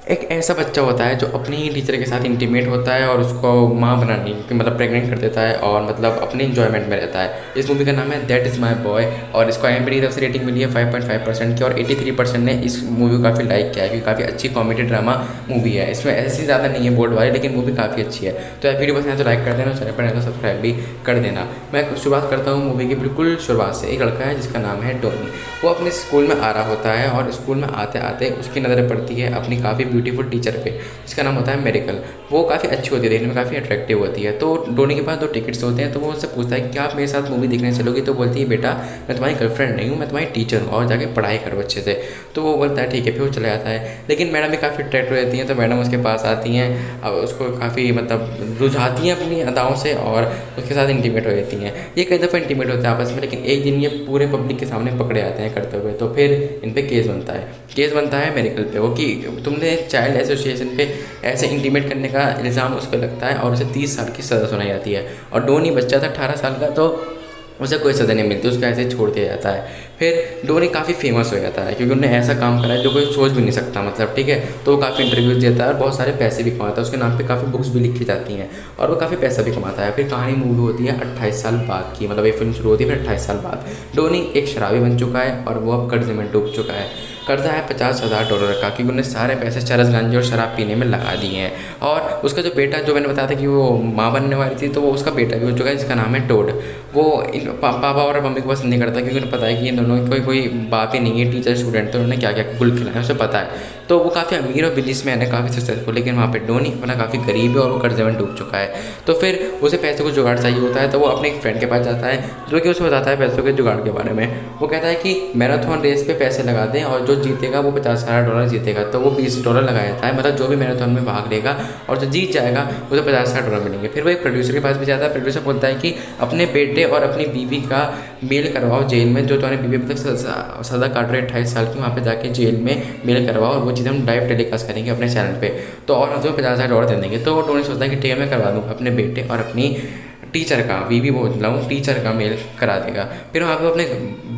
एक ऐसा बच्चा होता है जो अपनी ही टीचर के साथ इंटीमेट होता है और उसको माँ बनाने की मतलब प्रेग्नेंट कर देता है और मतलब अपने इंजॉयमेंट में रहता है। इस मूवी का नाम है दैट इज़ माई बॉय और इसको IMDb तरफ से रेटिंग मिली है 5.5% की और 83% ने इस मूवी को काफ़ी लाइक किया है क्योंकि काफ़ी अच्छी कॉमेडी ड्रामा मूवी है। इसमें ऐसी ज़्यादा नहीं है बोर्ड वाली, लेकिन मूवी काफ़ी अच्छी है। तो वीडियो पसंद है तो लाइक कर देना, चैनल पर तो सब्सक्राइब भी कर देना। मैं शुरुआत करता हूँ मूवी की बिल्कुल शुरुआत से। एक लड़का है जिसका नाम है टोनी। वो अपने स्कूल में आ रहा होता है और स्कूल में आते आते उसकी नज़र पड़ती है अपनी काफ़ी ब्यूटीफुल टीचर पे जिसका नाम होता है मेरिकल। वो काफ़ी अच्छी होती है, देखने में काफ़ी अट्रैक्टिव होती है। तो डोनी के पास 2 टिकट्स होते हैं, तो वो उससे पूछता है कि क्या आप मेरे साथ मूवी देखने चलोगी। तो बोलती है बेटा मैं तुम्हारी गर्लफ्रेंड नहीं हूँ, मैं तुम्हारी टीचर हूँ और जाके पढ़ाई करो अच्छे से। तो वो बोलता है ठीक है, फिर वो चला जाता है। लेकिन मैडम भी काफ़ी अट्रैक्ट हो जाती हैं, तो मैडम उसके पास आती हैं, अब उसको काफ़ी मतलब रुझाती हैं अपनी अदाओं से और उसके साथ इंटीमेट हो जाती हैं। ये कई दफ़ा इंटीमेट होता है आपस में, लेकिन एक दिन ये पूरे पब्लिक के सामने पकड़े जाते हैं करते हुए। तो फिर इन पे केस बनता है मेरिकल पे वो कि तुमने चाइल्ड एसोसिएशन पे ऐसे इंटीमेट करने का इल्ज़ाम उस पर लगता है और उसे 30 साल की सज़ा सुनाई जाती है। और डोनी बच्चा था 18 साल का, तो उसे कोई सज़ा नहीं मिलती, उसको ऐसे ही छोड़ दिया जाता है। फिर डोनी काफ़ी फेमस हो जाता है क्योंकि उन्होंने ऐसा काम करा है जो कोई सोच भी नहीं सकता, मतलब ठीक है। तो वो काफ़ी इंटरव्यूज़ देता है और बहुत सारे पैसे भी कमाता है। उसके नाम पे काफ़ी बुक्स भी लिखी जाती हैं और वो काफ़ी पैसा भी कमाता है। फिर कहानी मूवी होती है 28 साल बाद की, मतलब ये फिल्म शुरू होती है फिर 28 साल बाद। डोनी एक शराबी बन चुका है और वो अब कर्जे में डूब चुका है। कर्जा है $50,000 का क्योंकि उन्होंने सारे पैसे चरस गांजे और शराब पीने में लगा दिए हैं। और उसका जो बेटा, जो मैंने बताया था कि वो माँ बनने वाली थी, तो वो उसका बेटा भी हो चुका है जिसका नाम है टोड। वो पापा और मम्मी को पसंद नहीं करता क्योंकि उन्हें पता है कि इन दोनों की कोई बात ही नहीं है। टीचर स्टूडेंट तो उन्होंने क्या क्या गुल खिलाया है उसे पता है। तो वो काफ़ी अमीर और बिजनेसमैन है, काफ़ी सक्सेसफुल, लेकिन वहाँ पे डोनी अपना काफ़ी गरीब है और वो कर्जे में डूब चुका है। तो फिर उसे पैसे को जुगाड़ चाहिए होता है, तो वो अपने एक फ्रेंड के पास जाता है जो कि उसे बताता है पैसों के जुगाड़ के बारे में। वो कहता है कि मैराथन रेस पे पैसे लगा दें और जो जीतेगा वो $50,000 जीतेगा। तो वो $20 लगाया जाता है, मतलब जो भी मैराथन में भाग लेगा और जो जीत जाएगा उसे $50,000 मिलेंगे। फिर वो एक प्रोड्यूसर के पास भी जाता है। प्रोड्यूसर बोलता है कि अपने बेटे और अपनी बीवी का मेल करवाओ जेल में, जो तुम्हारी बीवी अब तक सज़ा काट रही है 28 साल की, वहाँ पे जाके जेल में मेल करवाओ और वो चीज़ हम लाइव टेलीकास्ट करेंगे अपने चैनल पे, तो और हम तुम्हें $50,000 दे देंगे। तो टोनी सोचता है कि ठीक है मैं करवा दूँगा अपने बेटे और अपनी टीचर का, बीवी बोल रहा हूँ, टीचर का मेल करा देगा। फिर वहाँ पे अपने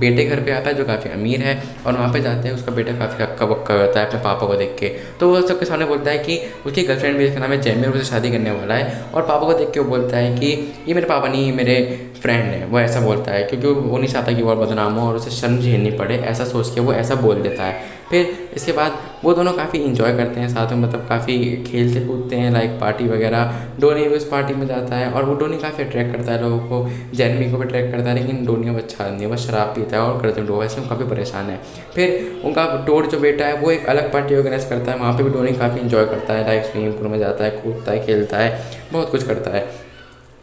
बेटे घर पे आता है जो काफ़ी अमीर है और वहाँ पे जाते हैं उसका बेटा काफ़ी हक्का बक्का होता है अपने पापा को देख के। तो वो सबके सामने बोलता है कि उसकी गर्लफ्रेंड भी, जिसका नाम है जैमी, उससे शादी करने वाला है। और पापा को देख के वो बोलता है कि ये मेरे पापा नहीं, ये मेरे फ्रेंड है। वो ऐसा बोलता है क्योंकि वो नहीं चाहता कि वो और बदनाम हो और उसे शर्म झेलनी पड़े, ऐसा सोच के वो ऐसा बोल देता है। फिर इसके बाद वो दोनों काफ़ी इंजॉय करते हैं साथ में, मतलब काफ़ी खेलते कूदते हैं, लाइक पार्टी वगैरह। डोनी भी उस पार्टी में जाता है और वो डोनी काफ़ी अट्रैक्ट करता है लोगों को, जैनवी को भी अट्रैक्ट करता है, लेकिन डोनी अब अच्छा नहीं है, बस शराब पीता है और कर्ज में डूबा है, इसमें काफ़ी परेशान है। फिर उनका टोड जो बेटा है वो एक अलग पार्टी ऑर्गेनाइज करता है, वहाँ पे भी डोनी काफ़ी इंजॉय करता है, लाइक स्विमिंग पूल में जाता है, कूदता है, खेलता है, बहुत कुछ करता है।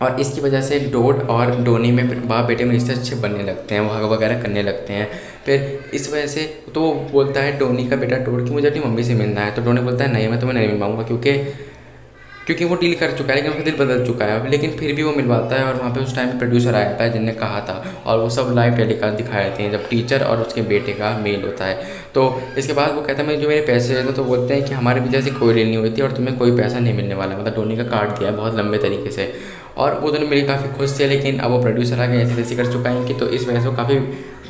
और इसकी वजह से डोड और डोनी में बाप बेटे में रिश्ते अच्छे बनने लगते हैं, वो वगैरह करने लगते हैं। फिर इस वजह से तो वो बोलता है डोनी का बेटा टोड कि मुझे अपनी मम्मी से मिलना है। तो डोनी बोलता है नहीं, मैं तुम्हें नहीं मिल पाऊँगा क्योंकि वो डील कर चुका है, लेकिन उसका दिल बदल चुका है। लेकिन फिर भी वो मिलवाता है और वहाँ पे उस टाइम पे प्रोड्यूसर आया था जिनने कहा था, और वो सब लाइव टेलीकास्ट दिखाए थे जब टीचर और उसके बेटे का मेल होता है। तो इसके बाद वो कहता है मैं जो मेरे पैसे देते, तो बोलते हैं कि हमारे भी जैसी कोई डील नहीं हुई थी और तुम्हें कोई पैसा नहीं मिलने वाला, मतलब डोनी का काट दिया है बहुत लंबे तरीके से। और वो दोनों मेरे काफ़ी खुश थे, लेकिन अब वो प्रोड्यूसर आके ऐसी तैसी कर चुका है कि, तो इस वजह से वो काफ़ी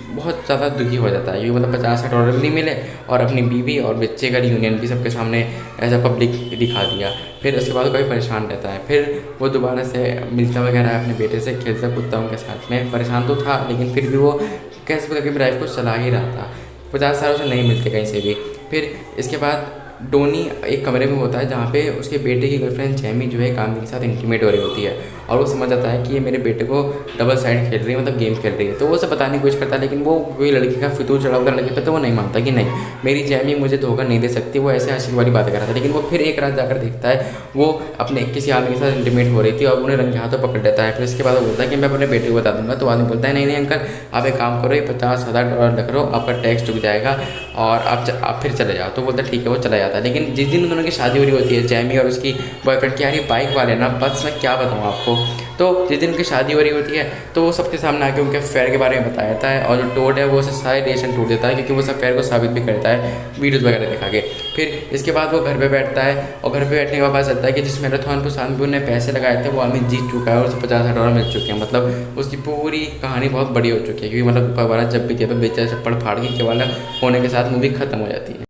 बहुत ज़्यादा दुखी हो जाता है क्योंकि मतलब $50,000 भी नहीं मिले और अपनी बीवी और बच्चे का रियूनियन भी सबके सामने ऐसा पब्लिक दिखा दिया। फिर उसके बाद कोई परेशान रहता है, फिर वो दोबारा से मिलता वगैरह है अपने बेटे से, खेलता कूदता उनके साथ में। परेशान तो था लेकिन फिर भी वो कैसे भी करके लाइफ को चला ही रहा था। 50 सालों से नहीं मिलते कहीं से भी। फिर इसके बाद डोनी एक कमरे में होता है जहाँ पे उसके बेटे की गर्लफ्रेंड जैमी जो है एक आदमी के साथ इंटीमेट हो रही होती है और वो समझ आता है कि ये मेरे बेटे को डबल साइड खेल रही है, मतलब गेम खेल रही है। तो वो उसे बताने की कोशिश करता है, लेकिन वो कोई लड़की का फितूर चढ़ा हुआ लड़के पे, तो वो नहीं मानता कि नहीं मेरी जैमी मुझे धोखा नहीं दे सकती। वो ऐसे आशिक वाली बातें कर रहा था, लेकिन वो फिर एक रात जाकर देखता है वो अपने किसी आदमी के साथ इंटीमेट हो रही थी और उन्हें रंगे हाथों पकड़ लेता है। फिर उसके बाद वो बोलता है कि मैं अपने बेटे को बता दूंगा। तो आदमी बोलता है नहीं नहीं अंकल, आप एक काम करो, ये $50,000 रख लो, आपका टैक्स चुक जाएगा और आप फिर चले जाओ। तो बोलता है ठीक है, वो चला जाता है। लेकिन जिस दिन दोनों की शादी हो रही होती है जैमी और उसकी बॉयफ्रेंड की, यार ये बाइक वाले ना बस मैं क्या बताऊँ आपको। तो जिस दिन उनकी शादी हो रही होती है तो वो सबके सामने आके उनके अफेयर के बारे में बताया जाता है और जो टोड है वो उसे सारे रिलेशन टूट देता है क्योंकि वो उस अफेयर को साबित भी करता है वीडियोज़ वगैरह दिखा के। फिर इसके बाद वो घर पे बैठता है और घर पे बैठने के बाद पता चलता है कि जिस मैराथन पर साथ ने पैसे लगाए थे वो आदमी जीत चुका है और उसे $50,000 मिल चुके हैं। मतलब उसकी पूरी कहानी बहुत बड़ी हो चुकी है क्योंकि मतलब दोबारा जब भी बेचारा चप्पड़ फाड़ के केवल होने के साथ मूवी खत्म हो जाती है।